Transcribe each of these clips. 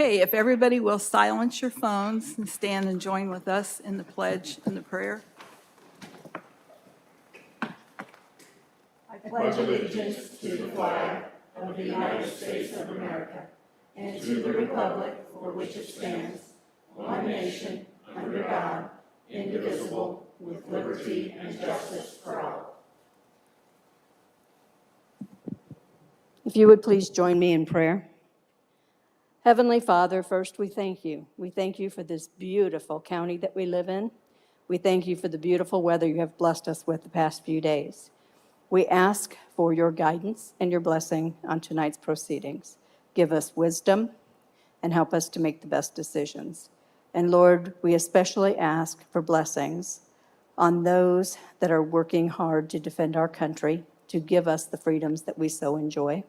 Okay, if everybody will silence your phones and stand and join with us in the pledge and the prayer. If you would please join me in prayer. Heavenly Father, first we thank you. We thank you for this beautiful county that we live in. We thank you for the beautiful weather you have blessed us with the past few days. We ask for your guidance and your blessing on tonight's proceedings. Give us wisdom and help us to make the best decisions. And Lord, we especially ask for blessings on those that are working hard to defend our country, to give us the freedoms that we so enjoy.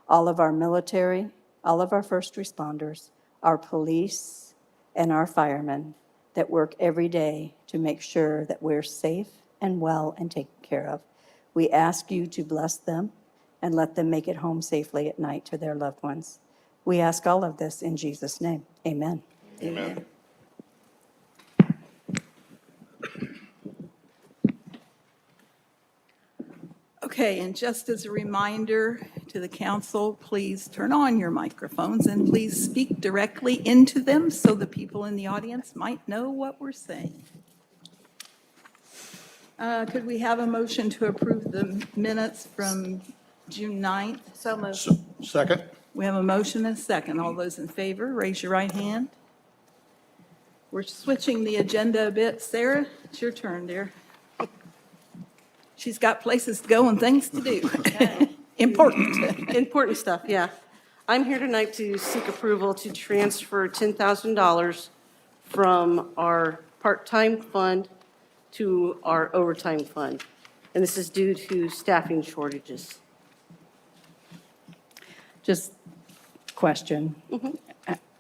All of our military, all of our first responders, our police, and our firemen that work every day to make sure that we're safe and well and taken care of. We ask you to bless them and let them make it home safely at night to their loved ones. We ask all of this in Jesus' name. Amen. Amen. Okay, and just as a reminder to the council, please turn on your microphones and please speak directly into them so the people in the audience might know what we're saying. Could we have a motion to approve the minutes from June 9th? So moved. Second? We have a motion and a second. All those in favor, raise your right hand. We're switching the agenda a bit. Sarah, it's your turn, dear. She's got places to go and things to do. Important. Important stuff, yeah. I'm here tonight to seek approval to transfer $10,000 from our part-time fund to our overtime fund. And this is due to staffing shortages. Just question.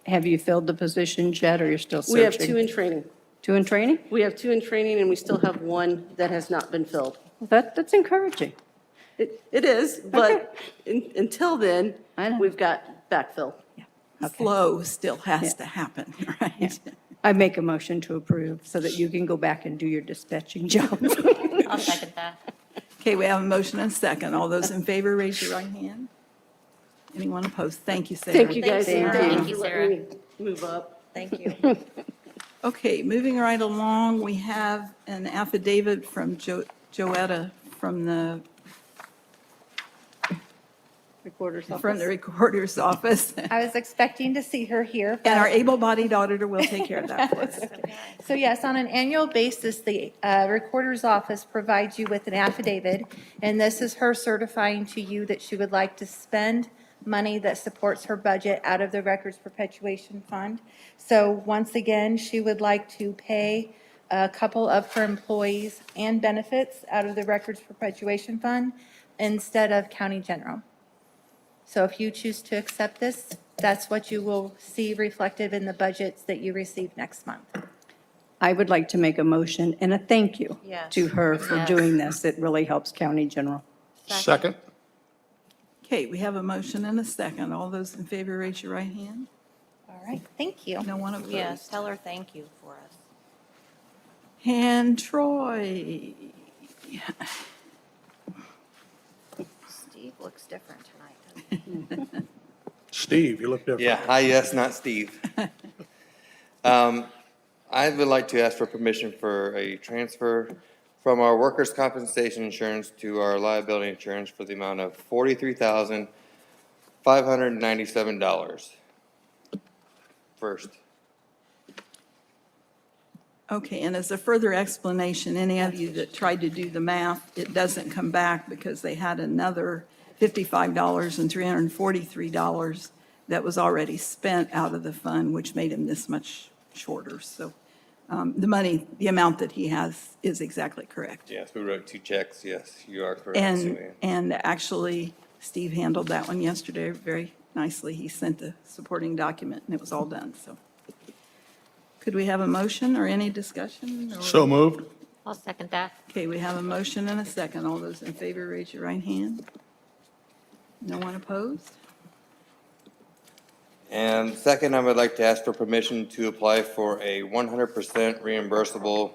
Have you filled the positions yet, or you're still searching? We have two in training. Two in training? We have two in training, and we still have one that has not been filled. That's encouraging. It is, but until then, I know. we've got backfill. Okay. Flow still has to happen, right? I make a motion to approve so that you can go back and do your dispatching job. I'll second that. Okay, we have a motion and a second. All those in favor, raise your right hand. Anyone opposed? Thank you, Sarah. Thank you, guys. Thank you, Sarah. Thank you, for Sarah. letting me move up. Thank you. Okay, moving right along, we have an affidavit from Joetta from the Recorder's office. recorder's office. I was expecting to see her here. And our but- able-bodied auditor will take care of that for us. So yes, on an annual basis, the Recorder's Office provides you with an affidavit, and this is her certifying to you that she would like to spend money that supports her budget out of the Records Perpetuation Fund. So once again, she would like to pay a couple of her employees and benefits out of the Records Perpetuation Fund instead of County General. So if you choose to accept this, that's what you will see reflected in the budgets that you receive next month. I would like to make a motion and a thank you Yes. to her for Yes. doing this. It really helps County General. Second? Okay, we have a motion and a second. All those in favor, raise your right hand. All right, thank you. No one opposed. Yes, tell her thank you for us. And Troy, Steve looks different tonight, doesn't he? Steve, you look different. Yeah, hi, yes, not Steve. I would like to ask for permission for a transfer from our workers' compensation insurance to our liability insurance for the amount of $43,597. First. okay, and as a further explanation, any of you that tried to do the math, it doesn't come back because they had another $55 and $343 that was already spent out of the fund, which made him this much shorter. So the amount that he has is exactly correct. Yes, we wrote two checks, yes, you are correct, And, Sue Ann. and actually, Steve handled that one yesterday very nicely. He sent the supporting document, and it was all done, so. Could we have a motion or any discussion? or- So moved? I'll second that. Okay, we have a motion and a second. All those in favor, raise your right hand. No one opposed? And second, I would like to ask for permission to apply for a 100% reimbursable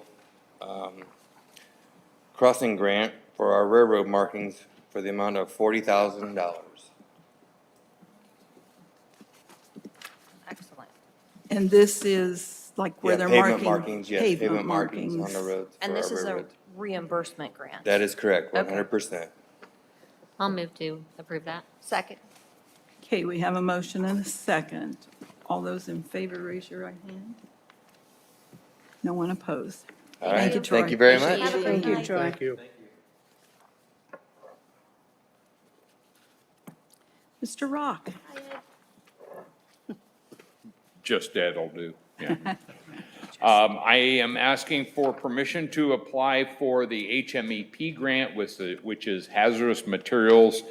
crossing grant for our railroad markings for the amount of $40,000. Excellent. And this is like where Yeah, they're pavement marking. markings, yes, pavement markings on the roads for And our this is a railroads. reimbursement grant. That is correct, Okay. 100%. I'll move to approve that. Second. Okay, we have a motion and a second. All those in favor, raise your right hand. No one opposed. All right, you, Troy. thank you very Appreciate much. Have a Thank good you, night. Troy. Thank you. Mr. Rock. Just that'll do, yeah. I am asking for permission to apply for the HMEP grant, which is Hazardous Materials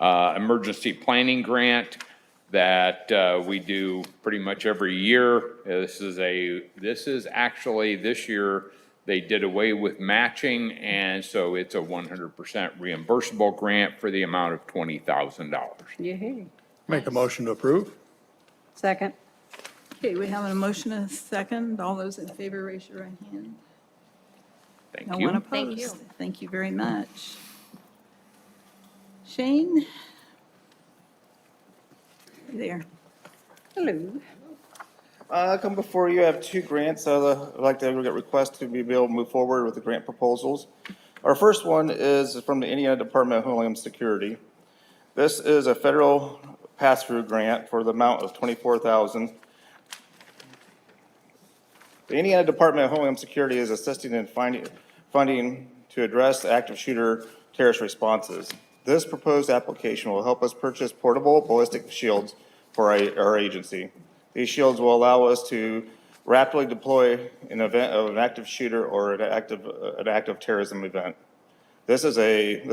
Emergency Planning Grant that we do pretty much every year. This is actually, this year, they did away with matching, and so it's a 100% reimbursable grant for the amount of $20,000. Yay. Make a motion to approve? Second. Okay, we have a motion and a second. All those in favor, raise your right hand. Thank No you. one Thank you. opposed. Thank you very much. Shane? There. Hello. I come before you, I have two grants. I'd like to get requests to be able to move forward with the grant proposals. Our first one is from the Indiana Department of Homeland Security. This is a federal pass-through grant for the amount of $24,000. The Indiana Department of Homeland Security is assisting in funding to address active shooter terrorist responses. This proposed application will help us purchase portable ballistic shields for our agency. These shields will allow us to rapidly deploy in event of an active shooter or an active terrorism event. This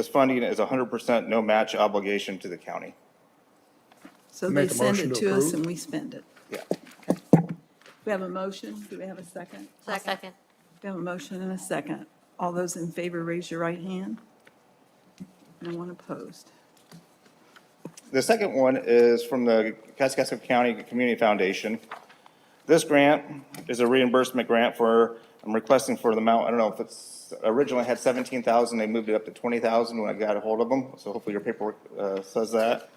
funding is 100% no match obligation to the county. So they Make a send motion it to to us approve? and we spend it. Yeah. We have a motion. Do we have a second? Second. We have a motion and a second. All those in favor, raise your right hand. No one opposed. The second one is from the Kaskaskia County Community Foundation. This grant is a reimbursement grant I'm requesting for the amount, I don't know if it's, originally had 17,000, they moved it up to 20,000 when I got a hold of them, so hopefully your paperwork says that.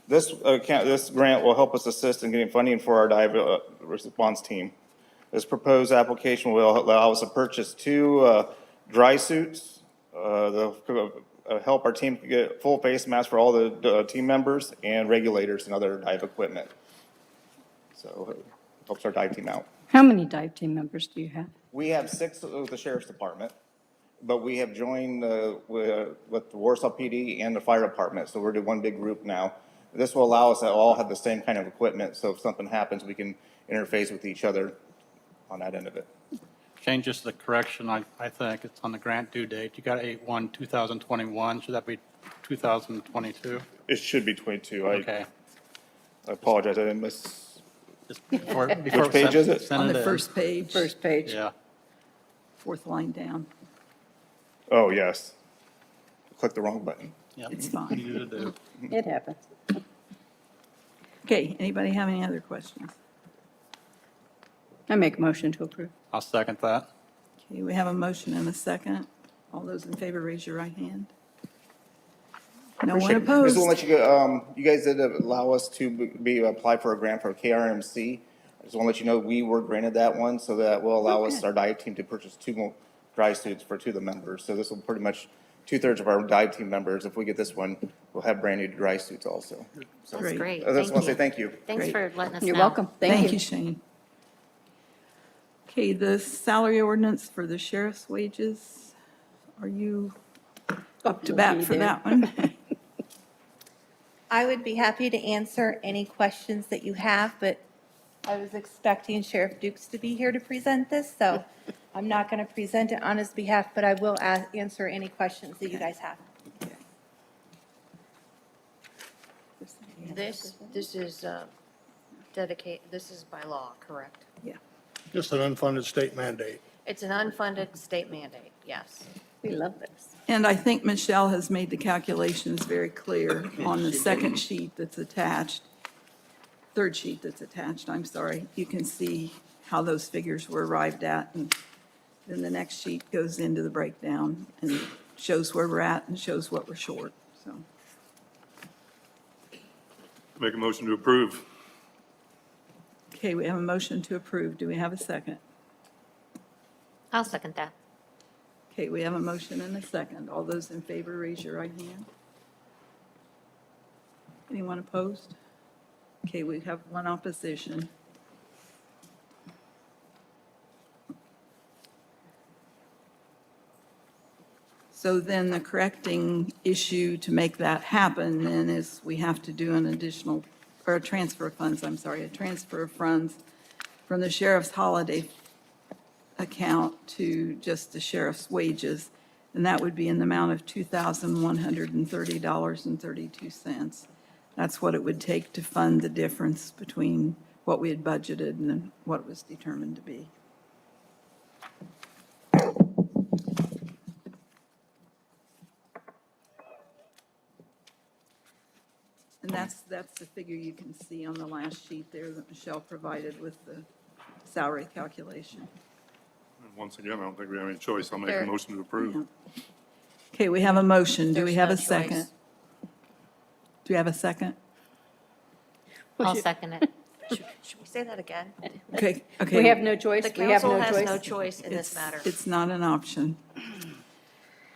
This grant will help us assist in getting funding for our dive response team. This proposed application will allow us to purchase two dry suits. They'll help our team get full face masks for all the team members and regulators and other dive equipment. So it helps our dive team out. How many dive team members do you have? We have 6 with the sheriff's department, but we have joined with the Warsaw PD and the fire department, so we're doing one big group now. This will allow us to all have the same kind of equipment, so if something happens, we can interface with each other on that end of it. Shane, just the correction, I think it's on the grant due date. You got 8/1/2021, should that be 2022? It should be 22. Okay. I apologize, I didn't miss. Just before Which we page is it? send On the in. first page, First page. Yeah. fourth line down. Oh, yes. Click the wrong button. Yep. It's fine. Easy to do. It happens. Okay, anybody have any other questions? I make a motion to approve. I'll second that. Okay, we have a motion and a second. All those in favor, raise your right hand. No one Appreciate it. opposed. Just want to let you go, you guys did allow us to apply for a grant for KRMC. I just want to let you know, we were granted that one, so that will allow us, Okay. our dive team, to purchase 2 more dry suits for 2 of the members. So this will pretty much, 2/3 of our dive team members, if we get this one, will have brand new dry suits also. So That's Great. great. I just Thank want to say you. thank you. Thanks Great. for letting us know. You're welcome. Thank you, Shane. Okay, the salary ordinance for the sheriff's wages, are you up to bat for that one? I would be happy to answer any questions that you have, but I was expecting Sheriff Dukes to be here to present this, so I'm not going to present it on his behalf, but I will answer any questions that you guys have. This is this is by law, correct? Yeah. Just an unfunded state mandate. It's an unfunded state mandate, yes. We love this. And I think Michelle has made the calculations very clear on the second sheet that's attached, third sheet that's attached, I'm sorry. You can see how those figures were arrived at, and then the next sheet goes into the breakdown and shows where we're at and shows what we're short, so. Make a motion to approve. Okay, we have a motion to approve. Do we have a second? I'll second that. Okay, we have a motion and a second. All those in favor, raise your right hand. Anyone opposed? Okay, we have one opposition. So then the correcting issue to make that happen then is we have to do an additional, or a transfer of funds, I'm sorry, a transfer of funds from the sheriff's holiday account to just the sheriff's wages, and that would be in the amount of $2,130.32. That's what it would take to fund the difference between what we had budgeted and what it was determined to be. And that's the figure you can see on the last sheet there that Michelle provided with the salary calculation. And once again, I don't think we have any choice. I'll make a There- motion to approve. Okay, we have a motion. Do we There's have no a second? choice. Do we have a second? I'll second it. Should we say that again? Okay, okay. We have no choice. The We have council no has no choice. choice in this It's- matter. It's not an option.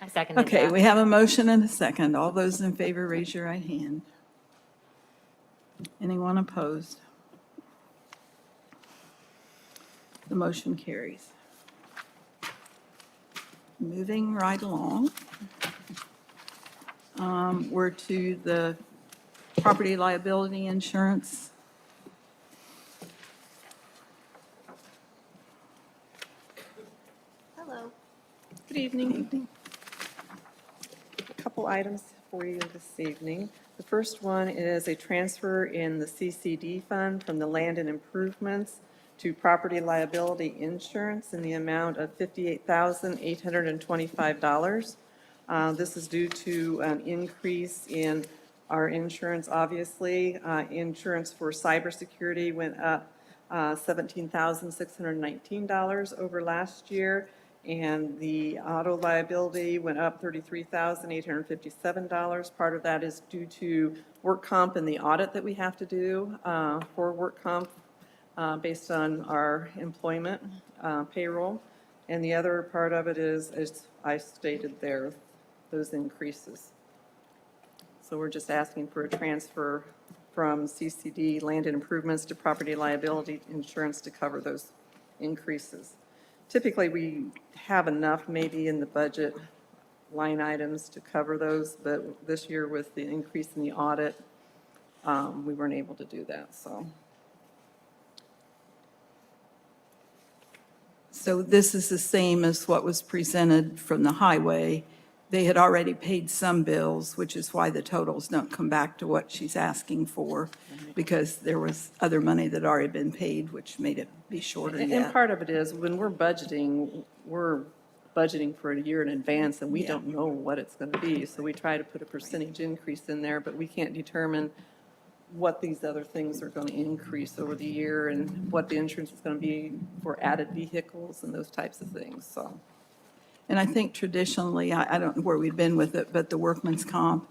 I seconded Okay, that. we have a motion and a second. All those in favor, raise your right hand. Anyone opposed? The motion carries. Moving right along. We're to the property liability insurance. Hello. Good evening. A couple items for you this evening. The first one is a transfer in the CCD fund from the land and improvements to property liability insurance in the amount of $58,825. This is due to an increase in our insurance, obviously. Insurance for cybersecurity went up $17,619 over last year, and the auto liability went up $33,857. Part of that is due to work comp and the audit that we have to do for work comp based on our employment payroll. And the other part of it is, as I stated there, those increases. So we're just asking for a transfer from CCD land and improvements to property liability insurance to cover those increases. Typically, we have enough maybe in the budget line items to cover those, but this year with the increase in the audit, we weren't able to do that, so. So this is the same as what was presented from the highway. They had already paid some bills, which is why the totals don't come back to what she's asking for, because there was other money that had already been paid, which made it be shorter And yet. part of it is, when we're budgeting for a year in advance, and we Yeah. don't know what it's going to be. So we try to put a percentage increase in there, but we can't determine what these other things are going to increase over the year and what the insurance is going to be for added vehicles and those types of things, so. And I think traditionally, I don't know where we've been with it, but the workman's comp,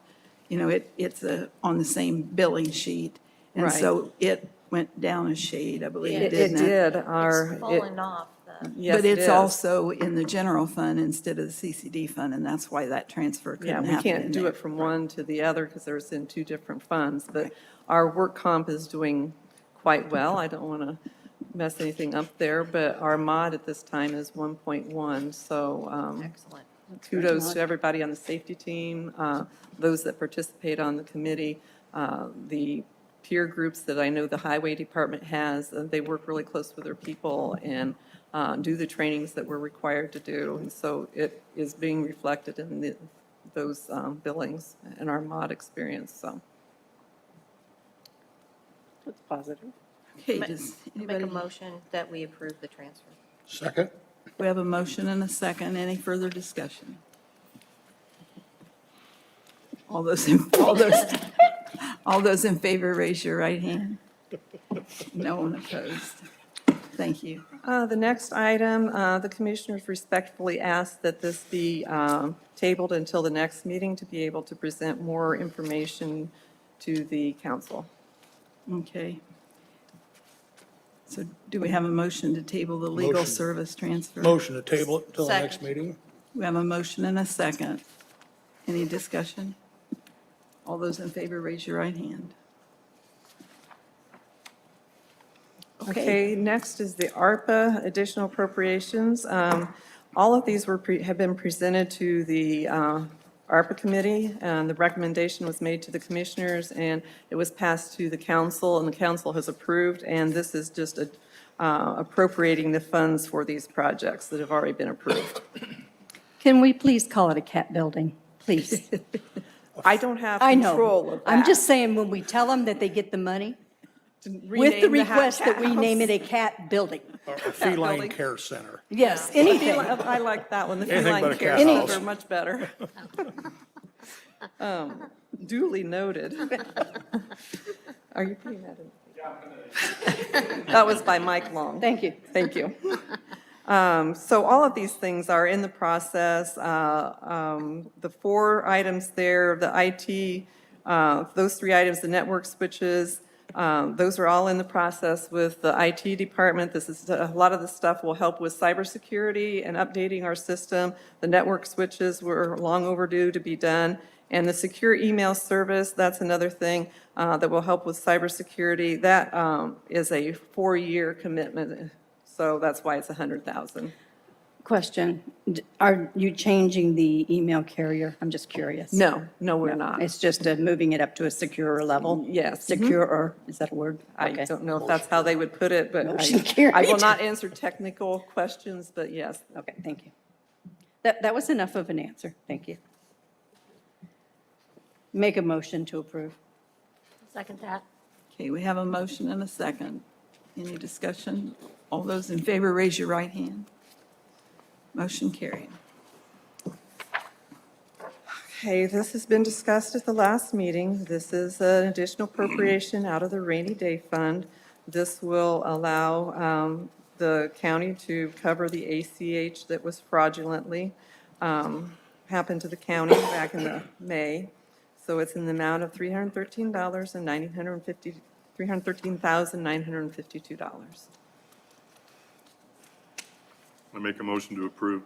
you know, it's on the same billing sheet. And Right. so it went down a shade, I believe, It didn't it? did, It's fallen off the, yes, But it it's is. also in the general fund instead of the CCD fund, and that's why that transfer Yeah, couldn't we happen can't in do there. it from one to the other because there's in two different funds. But our work comp is doing quite well. I don't want to mess anything up there, but our mod at this time is 1.1. So excellent. kudos to everybody on the safety team, those that participate on the committee, the peer groups that I know the highway department has. They work really close with their people and do the trainings that we're required to do. And so it is being reflected in those billings and our mod experience, so. That's positive. Okay, Ma- does Make anybody, a motion that we approve the transfer. Second? we have a motion and a second. Any further discussion? All those in favor, raise your right hand. No one opposed. Thank you. The next item, the commissioners respectfully ask that this be tabled until the next meeting to be able to present more information to the council. Okay. So do we have a motion to table the legal Motion. service transfer? Motion to table it until the next Second. meeting? We have a motion and a second. Any discussion? All those in favor, raise your right hand. Okay, next is the ARPA additional appropriations. All of these have been presented to the ARPA committee, and the recommendation was made to the commissioners, and it was passed to the council, and the council has approved, and this is just appropriating the funds for these projects that have already been approved. Can we please call it a cat building, please? I don't have I control know. of that. I'm just saying, when we tell them that they get the money, with the Rename the request that we house. name it a cat building. Or feline building. care center. Yes, The anything. feline- I like that one, the Anything but feline a care cat centers house. are much better. Duly noted. Are you putting that in? That was by Mike Long. Thank you. Thank you. So all of these things are in the process. The 4 items there, the IT, those 3 items, the network switches, those are all in the process with the IT department. This is, a lot of the stuff will help with cybersecurity and updating our system. The network switches were long overdue to be done. And the secure email service, that's another thing that will help with cybersecurity. That is a 4-year commitment, so that's why it's $100,000. Question, are you changing the email carrier? I'm just curious. No, we're not. It's just moving it up to a securer level? Yes. Securer, is that a word? I Okay. don't know if that's how they would put it, but Motion I carried. will not answer technical questions, but yes. Okay, thank you. That was enough of an answer. Thank you. Make a motion to approve. Second that. Okay, we have a motion and a second. Any discussion? All those in favor, raise your right hand. Motion carried. Okay, this has been discussed at the last meeting. This is an additional appropriation out of the rainy day fund. This will allow the county to cover the ACH that was fraudulently happened to the county back in the May. So it's in the amount of $313,952. I make a motion to approve.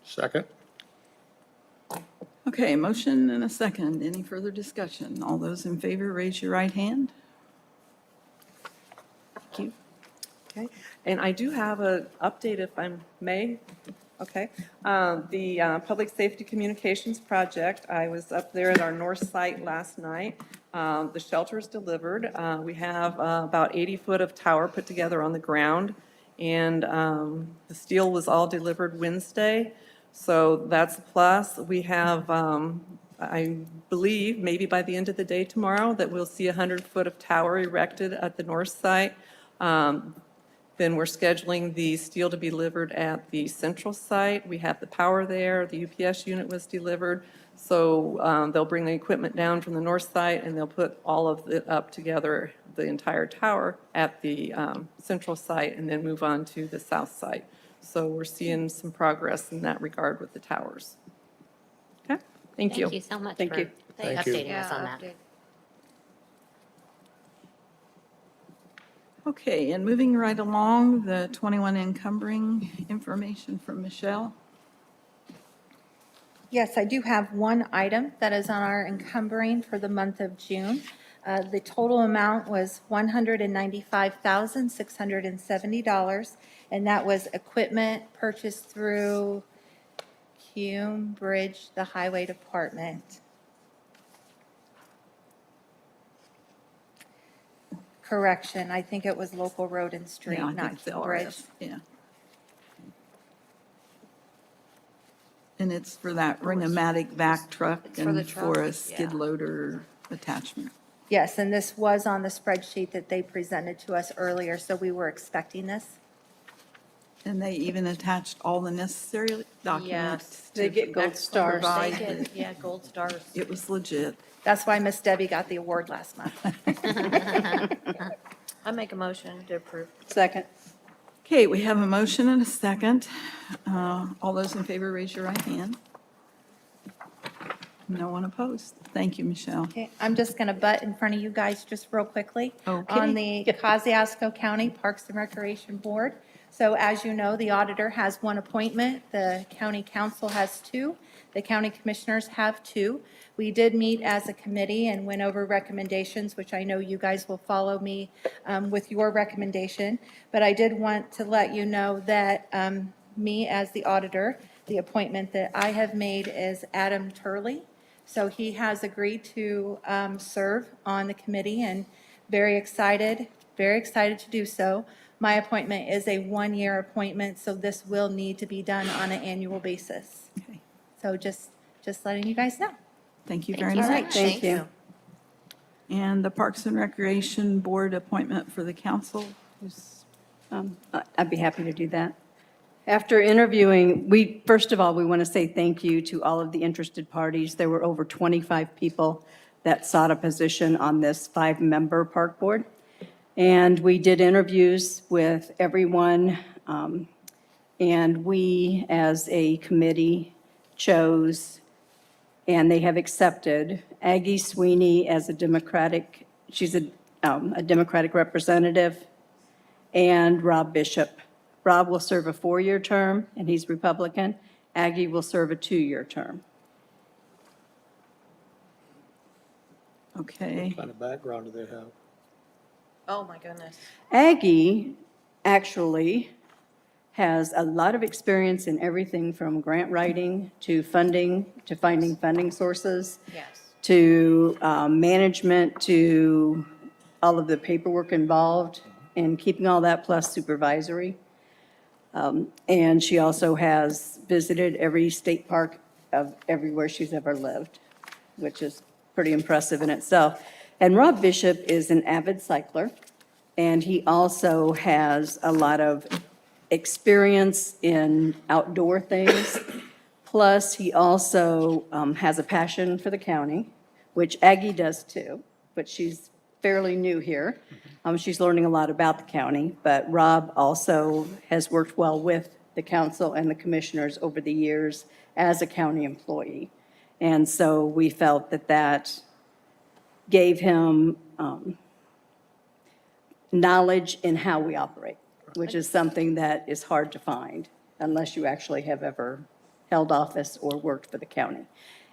Second? Okay, motion and a second. Any further discussion? All those in favor, raise your right hand. Thank you. Okay, and I do have an update if I may. Okay, the Public Safety Communications Project, I was up there at our north site last night. The shelter's delivered. We have about 80 foot of tower put together on the ground, and the steel was all delivered Wednesday, so that's a plus. We have, I believe, maybe by the end of the day tomorrow, that we'll see 100 foot of tower erected at the north site. Then we're scheduling the steel to be delivered at the central site. We have the power there, the UPS unit was delivered. So they'll bring the equipment down from the north site and they'll put all of it up together, the entire tower at the central site, and then move on to the south site. So we're seeing some progress in that regard with the towers. Okay, thank you. Thank you so much Thank for you. Thank you. updating us on that. Okay, and moving right along, the 21 encumbering information from Michelle. Yes, I do have one item that is on our encumbering for the month of June. The total amount was $195,670, and that was equipment purchased through Hume Bridge, the Highway Department. Correction, I think it was local road and street, Yeah, I think not it's the Hume Bridge. RS, yeah. And it's for that Ring-O-Matic vac truck It's for the and for a truck, skid yeah. loader attachment. Yes, and this was on the spreadsheet that they presented to us earlier, so we were expecting this. And they even attached all the necessary documents. Yes. They get gold Excellent. stars. They Provide get, yeah, gold stars. It was legit. That's why Miss Debbie got the award last month. I make a motion to approve. Second. Okay, we have a motion and a second. All those in favor, raise your right hand. No one opposed. Thank you, Michelle. Okay, I'm just going to butt in front of you guys just real quickly. Okay. On the Kosciuszko County Parks and Recreation Board. So as you know, the auditor has one appointment, the county council has two, the county commissioners have two. We did meet as a committee and went over recommendations, which I know you guys will follow me with your recommendation. But I did want to let you know that me as the auditor, the appointment that I have made is Adam Turley. So he has agreed to serve on the committee and very excited to do so. My appointment is a one-year appointment, so this will need to be done on an annual basis. Okay. So just letting you guys know. Thank you very Thank you so much. much. Thank you. And the Parks and Recreation Board appointment for the council. I'd be happy to do that. After interviewing, first of all, we want to say thank you to all of the interested parties. There were over 25 people that sought a position on this 5-member park board. And we did interviews with everyone, and we, as a committee, chose, and they have accepted, Aggie Sweeney as a Democratic, she's a Democratic representative, and Rob Bishop. Rob will serve a 4-year term, and he's Republican. Aggie will serve a 2-year term. Okay. What kind of background do they have? Oh, my goodness. Aggie actually has a lot of experience in everything from grant writing to funding, to finding funding sources, Yes. to management, to all of the paperwork involved, and keeping all that plus supervisory. And she also has visited every state park of everywhere she's ever lived, which is pretty impressive in itself. And Rob Bishop is an avid cycler, and he also has a lot of experience in outdoor things. Plus, he also has a passion for the county, which Aggie does too, but she's fairly new here. She's learning a lot about the county, but Rob also has worked well with the council and the commissioners over the years as a county employee. And so we felt that that gave him knowledge in how we operate, which is something that is hard to find unless you actually have ever held office or worked for the county.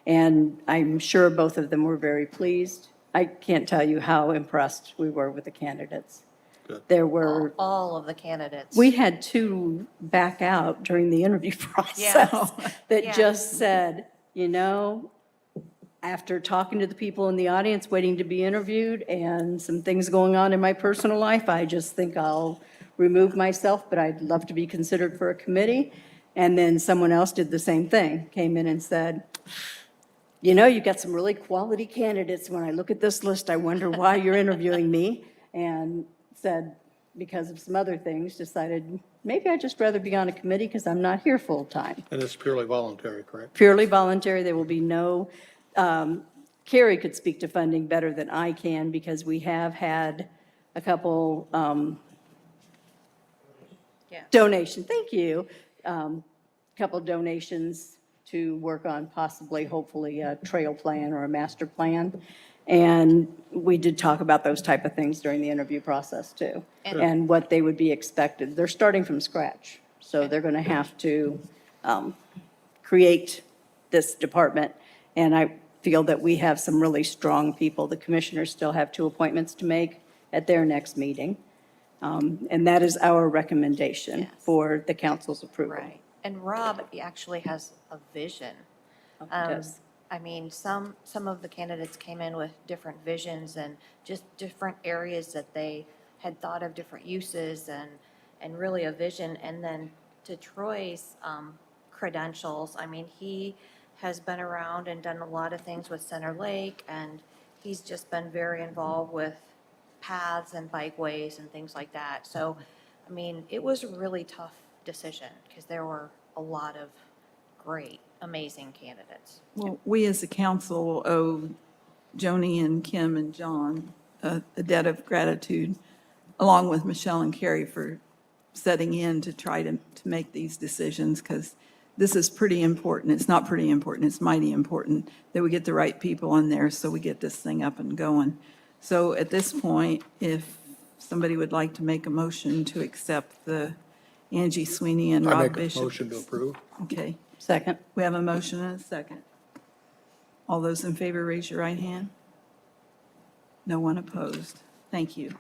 And I'm sure both of them were very pleased. I can't tell you how impressed we were with the candidates. Good. There were, All of the candidates. we had 2 back out during the interview process that Yes. just said, you know, after talking to the people in the audience, waiting to be interviewed, and some things going on in my personal life, I just think I'll remove myself, but I'd love to be considered for a committee. And then someone else did the same thing, came in and said, you know, you've got some really quality candidates. When I look at this list, I wonder why you're interviewing me. And said, because of some other things, decided maybe I'd just rather be on a committee because I'm not here full-time. And it's purely voluntary, correct? Purely voluntary, there will be no, Carrie could speak to funding better than I can because we have had a couple Yeah. donation, thank you, couple donations to work on possibly, hopefully, a trail plan or a master plan. And we did talk about those type of things during the interview process, too, and what they would be expected. They're starting from scratch, so they're going to have to create this department. And I feel that we have some really strong people. The commissioners still have 2 appointments to make at their next meeting. And that is our recommendation Yes. for the council's approval. Right. And Rob actually has a vision. Does. I mean, some of the candidates came in with different visions and just different areas that they had thought of different uses and really a vision. And then to Troy's credentials, I mean, he has been around and done a lot of things with Center Lake, and he's just been very involved with paths and bikeways and things like that. So, I mean, it was a really tough decision, because there were a lot of great, amazing candidates. Well, we as a council owe Joni and Kim and John a debt of gratitude, along with Michelle and Carrie for setting in to try to make these decisions, because this is pretty important. It's not pretty important, it's mighty important that we get the right people on there so we get this thing up and going. So at this point, if somebody would like to make a motion to accept the Angie Sweeney and I Rob make a Bishop. motion to approve. Okay, Second. we have a motion and a second. All those in favor, raise your right hand. No one opposed. Thank you.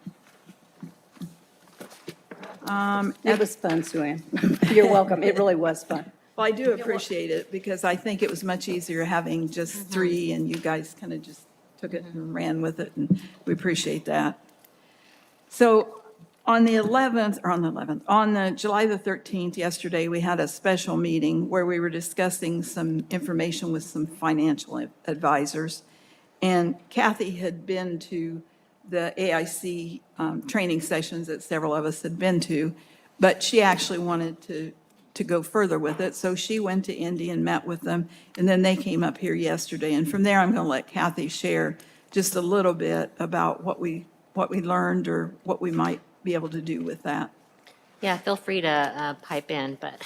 It was fun, Sue Ann. You're welcome. It really was fun. Well, I do appreciate it, because I think it was much easier having just three, and you guys kind of just took it and ran with it, and we appreciate that. So on the 11th, on the July the 13th, yesterday, we had a special meeting where we were discussing some information with some financial advisors. And Kathy had been to the AIC training sessions that several of us had been to, but she actually wanted to go further with it. So she went to Indy and met with them, and then they came up here yesterday. And from there, I'm going to let Kathy share just a little bit about what we learned or what we might be able to do with that. Yeah, feel free to pipe in, but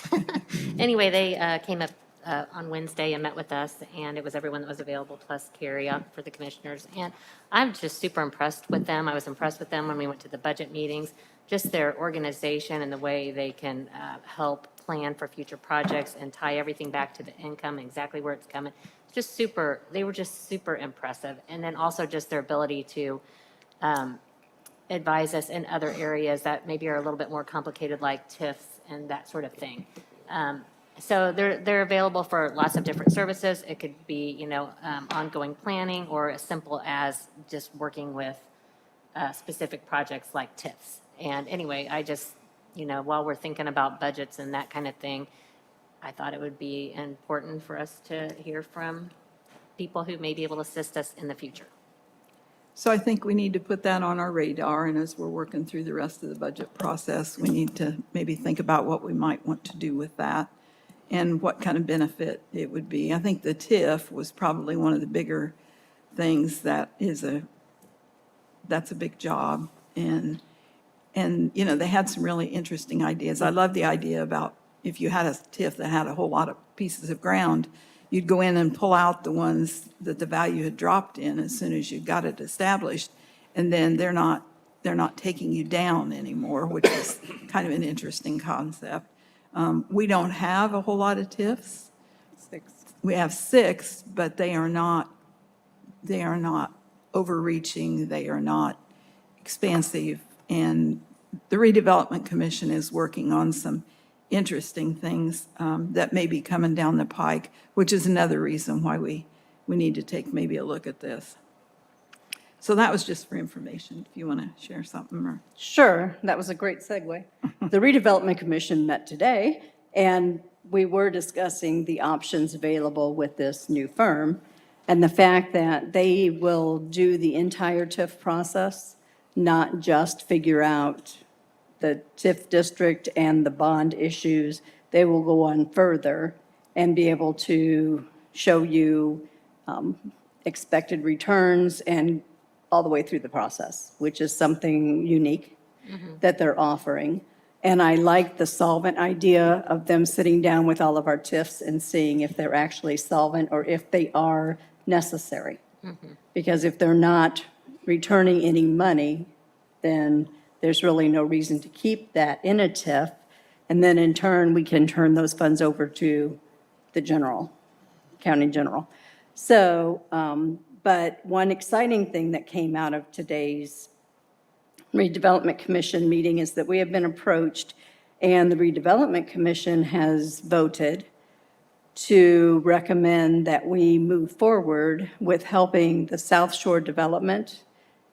anyway, they came up on Wednesday and met with us, and it was everyone that was available, plus Carrie for the commissioners. And I'm just super impressed with them. I was impressed with them when we went to the budget meetings, just their organization and the way they can help plan for future projects and tie everything back to the income, exactly where it's coming. Just super, they were just super impressive. And then also just their ability to advise us in other areas that maybe are a little bit more complicated, like TIFs and that sort of thing. So they're available for lots of different services. It could be, ongoing planning, or as simple as just working with specific projects like TIFs. And anyway, I just, while we're thinking about budgets and that kind of thing, I thought it would be important for us to hear from people who may be able to assist us in the future. So I think we need to put that on our radar, and as we're working through the rest of the budget process, we need to maybe think about what we might want to do with that and what kind of benefit it would be. I think the TIF was probably one of the bigger things that's a big job. And they had some really interesting ideas. I love the idea about if you had a TIF that had a whole lot of pieces of ground, you'd go in and pull out the ones that the value had dropped in as soon as you got it established, and then they're not taking you down anymore, which is kind of an interesting concept. We don't have a whole lot of TIFs. We have 6, but they are not overreaching, they are not expansive, and the Redevelopment Commission is working on some interesting things that may be coming down the pike, which is another reason why we need to take maybe a look at this. So that was just for information, if you want to share something. Or Sure, that was a great segue. The Redevelopment Commission met today, and we were discussing the options available with this new firm, and the fact that they will do the entire TIF process, not just figure out the TIF district and the bond issues. They will go on further and be able to show you expected returns and all the way through the process, which is something unique that they're offering. And I like the solvent idea of them sitting down with all of our TIFs and seeing if they're actually solvent or if they are necessary. Because if they're not returning any money, then there's really no reason to keep that in a TIF. And then in turn, we can turn those funds over to the county general. So, but one exciting thing that came out of today's Redevelopment Commission meeting is that we have been approached, and the Redevelopment Commission has voted to recommend that we move forward with helping the South Shore Development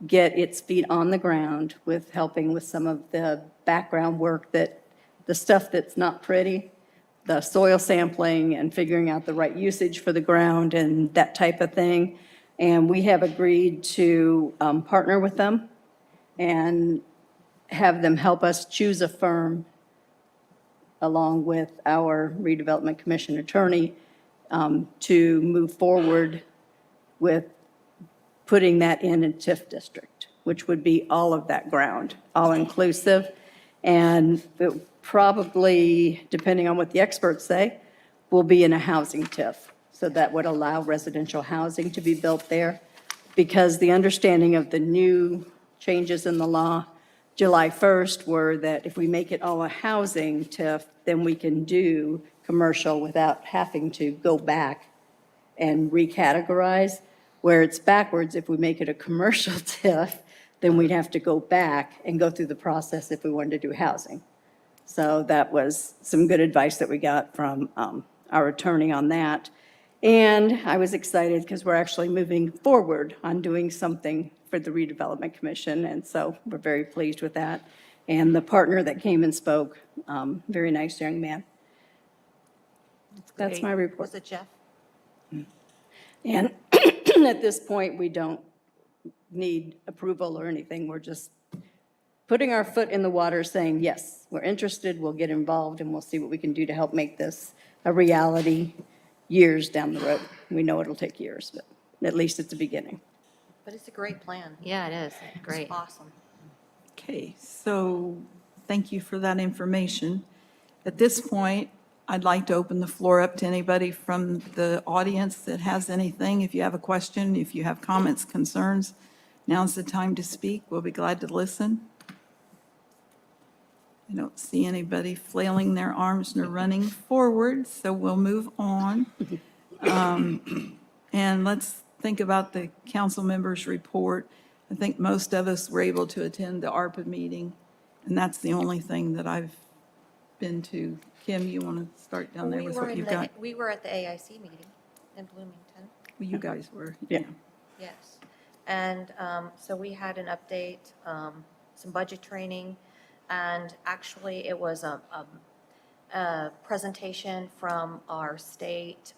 get its feet on the ground, with helping with some of the background work, that the stuff that's not pretty, the soil sampling and figuring out the right usage for the ground and that type of thing. And we have agreed to partner with them and have them help us choose a firm along with our redevelopment commission attorney, to move forward with putting that in a TIF district, which would be all of that ground, all-inclusive. And it probably, depending on what the experts say, will be in a housing TIF. So that would allow residential housing to be built there. Because the understanding of the new changes in the law, July 1st, were that if we make it all a housing TIF, then we can do commercial without having to go back and recategorize. Where it's backwards, if we make it a commercial TIF, then we'd have to go back and go through the process if we wanted to do housing. So that was some good advice that we got from our attorney on that. And I was excited because we're actually moving forward on doing something for the redevelopment commission, and so we're very pleased with that. And the partner that came and spoke, very nice young man. That's my report. Was it Jeff? And at this point, we don't need approval or anything. We're just putting our foot in the water, saying, yes, we're interested, we'll get involved, and we'll see what we can do to help make this a reality years down the road. We know it'll take years, but at least it's a beginning. But it's a great plan. Yeah, it is. Great. It's awesome. Okay, so thank you for that information. At this point, I'd like to open the floor up to anybody from the audience that has anything. If you have a question, if you have comments, concerns, now's the time to speak. We'll be glad to listen. I don't see anybody flailing their arms nor running forward, so we'll move on. And let's think about the council members' report. I think most of us were able to attend the ARPA meeting, and that's the only thing that I've been to. Kim, you want to start down there with what you've got? We were at the AIC meeting in Bloomington. Well, you guys were. Yeah. Yes. And so we had an update, some budget training, and actually it was a presentation from our state,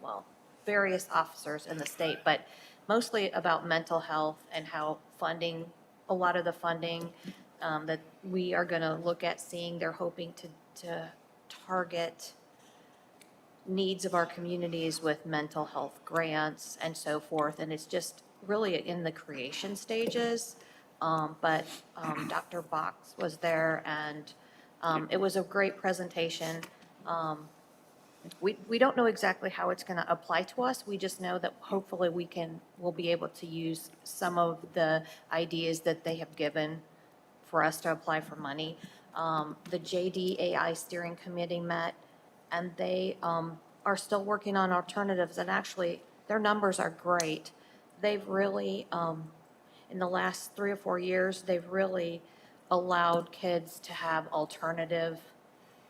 well, various officers in the state, but mostly about mental health and how funding, a lot of the funding that we are going to look at seeing, they're hoping to target needs of our communities with mental health grants and so forth. And it's just really in the creation stages. But Dr. Box was there, and it was a great presentation. We don't know exactly how it's going to apply to us. We just know that hopefully we'll be able to use some of the ideas that they have given for us to apply for money. The JDAI steering committee met, and they are still working on alternatives, and actually their numbers are great. They've really, in the last 3 or 4 years, they've really allowed kids to have alternative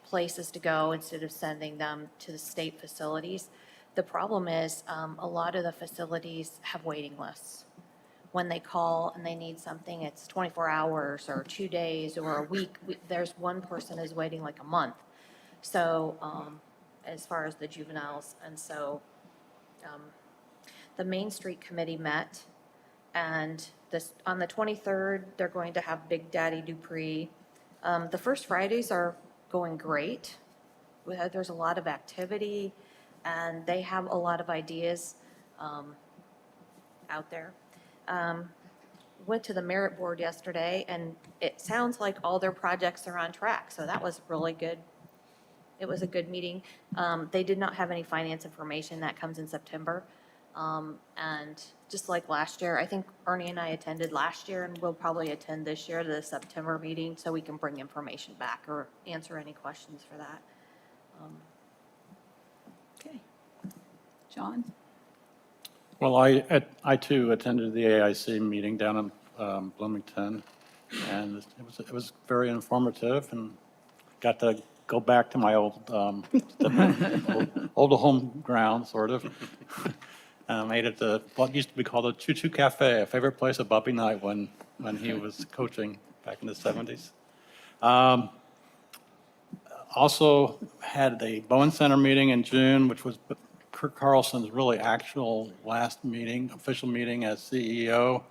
places to go instead of sending them to the state facilities. The problem is a lot of the facilities have waiting lists. When they call and they need something, it's 24 hours or 2 days or a week. There's one person is waiting like a month. So as far as the juveniles, and so the Main Street Committee met, and on the 23rd, they're going to have Big Daddy Dupree. The first Fridays are going great. There's a lot of activity, and they have a lot of ideas out there. Went to the Merit Board yesterday, and it sounds like all their projects are on track, so that was really good. It was a good meeting. They did not have any finance information. That comes in September. And just like last year, I think Ernie and I attended last year, and we'll probably attend this year to the September meeting so we can bring information back or answer any questions for that. Okay. John? Well, I too attended the AIC meeting down in Bloomington, and it was very informative, and got to go back to my old home ground, sort of. Ate at what used to be called the Choo Choo Cafe, a favorite place of Bobby Knight when he was coaching back in the 70s. Also had a Bowen Center meeting in June, which was Kirk Carlson's really actual last meeting, official meeting as CEO.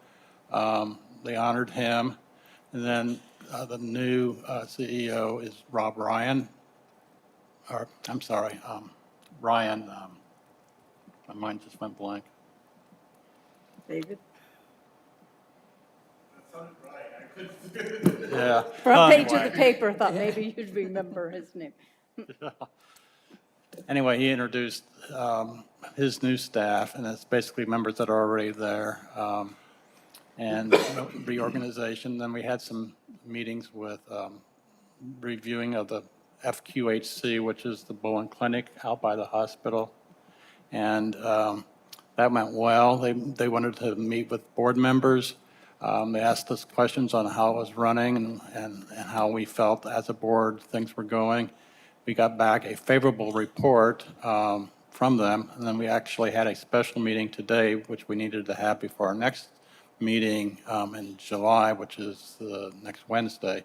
They honored him. And then the new CEO is Rob Ryan, or, I'm sorry, Ryan, my mind just went blank. David? Yeah. Front page of the paper, thought maybe you'd remember his name. Anyway, he introduced his new staff, and it's basically members that are already there, and reorganization. Then we had some meetings with reviewing of the FQHC, which is the Bowen Clinic out by the hospital. And that went well. They wanted to meet with board members. They asked us questions on how it was running and how we felt as a board things were going. We got back a favorable report from them, and then we actually had a special meeting today, which we needed to have before our next meeting in July, which is next Wednesday.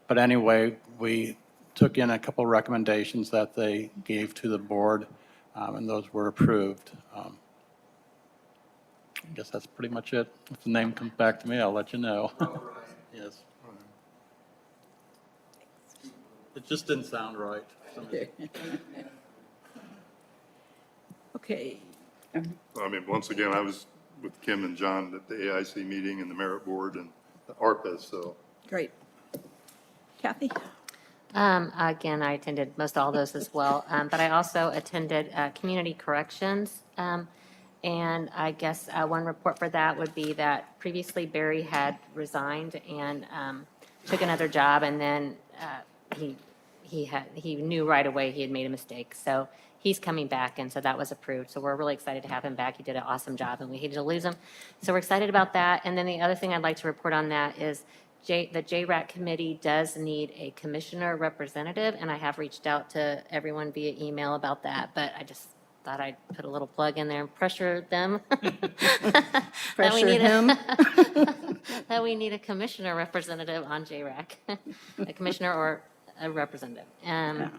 But anyway, we took in a couple recommendations that they gave to the board, and those were approved. I guess that's pretty much it. If the name comes back to me, I'll let you know. Yes. It just didn't sound right. Okay, I mean, once again, I was with Kim and John at the AIC meeting and the Merit Board and the ARPA, so. great. Kathy? Again, I attended most all those as well, but I also attended community corrections. And I guess one report for that would be that previously Barry had resigned and took another job, and then he knew right away he had made a mistake. So he's coming back, and so that was approved. So we're really excited to have him back. He did an awesome job, and we hated to lose him. So we're excited about that. And then the other thing I'd like to report on that is the JRAC committee does need a commissioner representative, and I have reached out to everyone via email about that, but I just thought I'd put a little plug in there and pressure them. Pressure him. That we need a commissioner representative on JRAC, a commissioner or a representative. And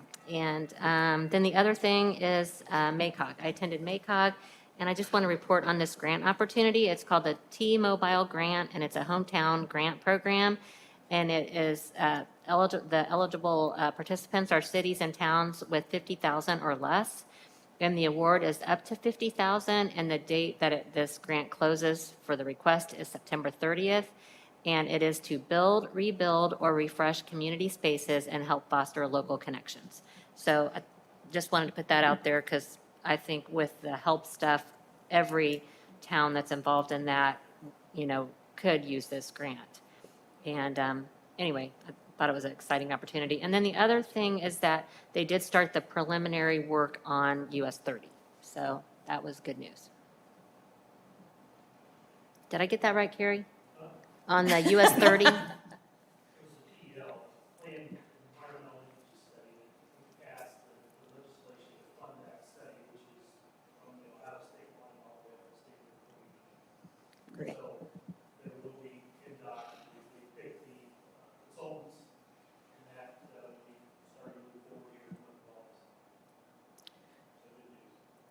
then the other thing is MACOG. I attended MACOG, and I just want to report on this grant opportunity. It's called the T-Mobile Grant, and it's a hometown grant program. And it is the eligible participants are cities and towns with 50,000 or less. And the award is up to 50,000, and the date that this grant closes for the request is September 30th. And it is to build, rebuild, or refresh community spaces and help foster local connections. So I just wanted to put that out there because I think with the help stuff, every town that's involved in that, could use this grant. And anyway, I thought it was an exciting opportunity. And then the other thing is that they did start the preliminary work on US 30. So that was good news. Did I get that right, Carrie? On the US 30? Great.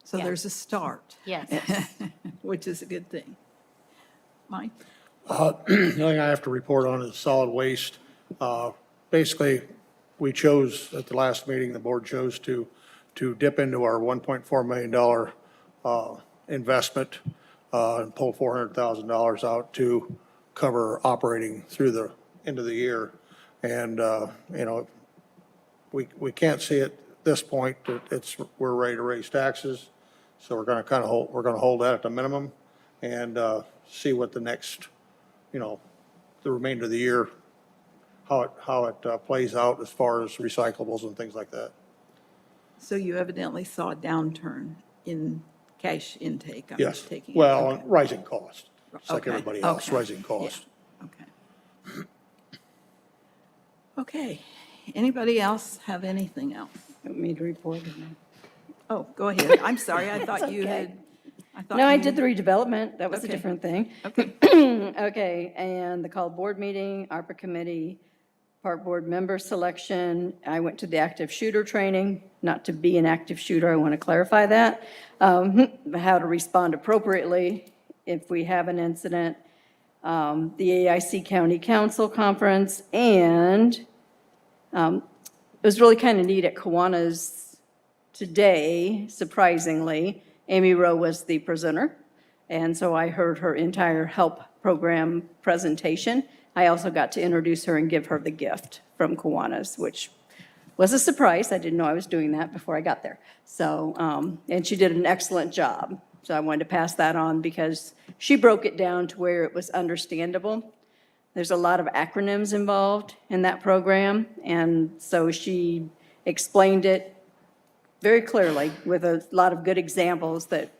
So Yeah. there's a start. Yes. Which is a good thing. Mike? The only thing I have to report on is solid waste. Basically, we chose, at the last meeting, the board chose to dip into our $1.4 million investment and pull $400,000 out to cover operating through the end of the year. And, we can't see at this point that we're ready to raise taxes. So we're going to hold that at the minimum and see what the next, the remainder of the year, how it plays out as far as recyclables and things like that. So you evidently saw a downturn in cash intake. I'm Yes, taking it. well, Okay. rising cost, just like Okay, everybody else, okay. rising cost. Yeah, okay. Okay, anybody else have anything else? Want me to report or no? Oh, go ahead. I'm sorry, I thought you okay. had. No, I did the redevelopment. That was a Okay. different thing. Okay, Okay, and the called board meeting, ARPA committee, park board member selection. I went to the active shooter training, not to be an active shooter, I want to clarify that. How to respond appropriately if we have an incident. The AIC County Council Conference, and it was really kind of neat at Kiwanis. today, surprisingly, Amy Rowe was the presenter. And so I heard her entire HELP program presentation. I also got to introduce her and give her the gift from Kiwanis, which was a surprise. I didn't know I was doing that before I got there. So, and she did an excellent job. So I wanted to pass that on because she broke it down to where it was understandable. There's a lot of acronyms involved in that program, and so she explained it very clearly with a lot of good examples that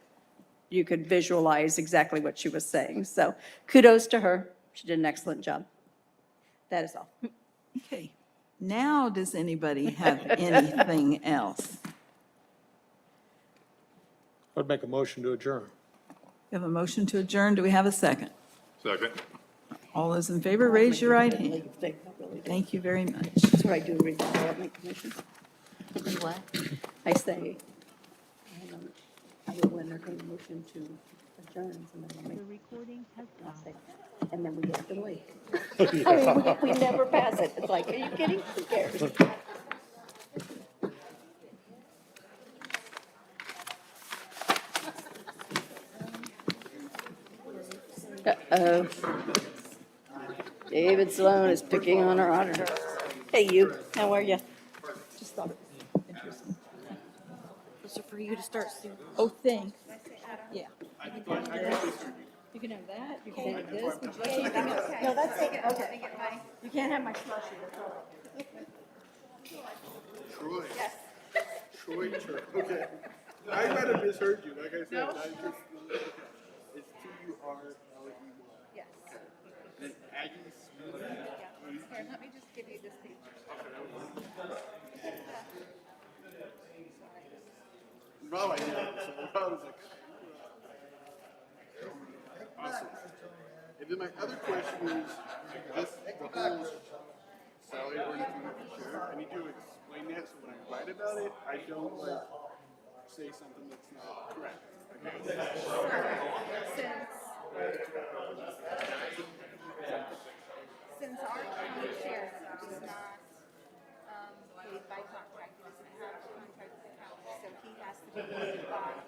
you could visualize exactly what she was saying. So kudos to her. She did an excellent job. That is all. Okay. Now, does anybody have anything else? I'd make a motion to adjourn. We have a motion to adjourn. Do we have a second? Second. All those in favor, raise your right hand. Thank you very much. That's what I do, read the development commission. What? I say, I will entertain a motion to adjourn, and then I'll make. The recording has stopped. And then we get to wait. I mean, we never pass it. It's like, are you kidding? Who cares? Uh-oh. David Sloan is picking on our auditor. Hey, you, how are you? Just thought it was interesting. Those are for you to start soon. Oh, thanks. Yeah. You can have that, you can have this. Would you like anything else? No, that's it, okay. You can't have my slushie, that's all. Troy. Yes. Troy, okay. I might have misheard you, like I said, I just, it's T-U-R-L-E-Y. Yes. And Aggie Smith. Here, let me just give you this picture. Well, I did, so I was like. Awesome. And then my other question is, just the whole salary ordinance for sure, I need to explain that, so when I write about it, I don't like say something that's not correct. Since our county sheriff is not paid by contract, doesn't have a contract with the county, so he has to be paid by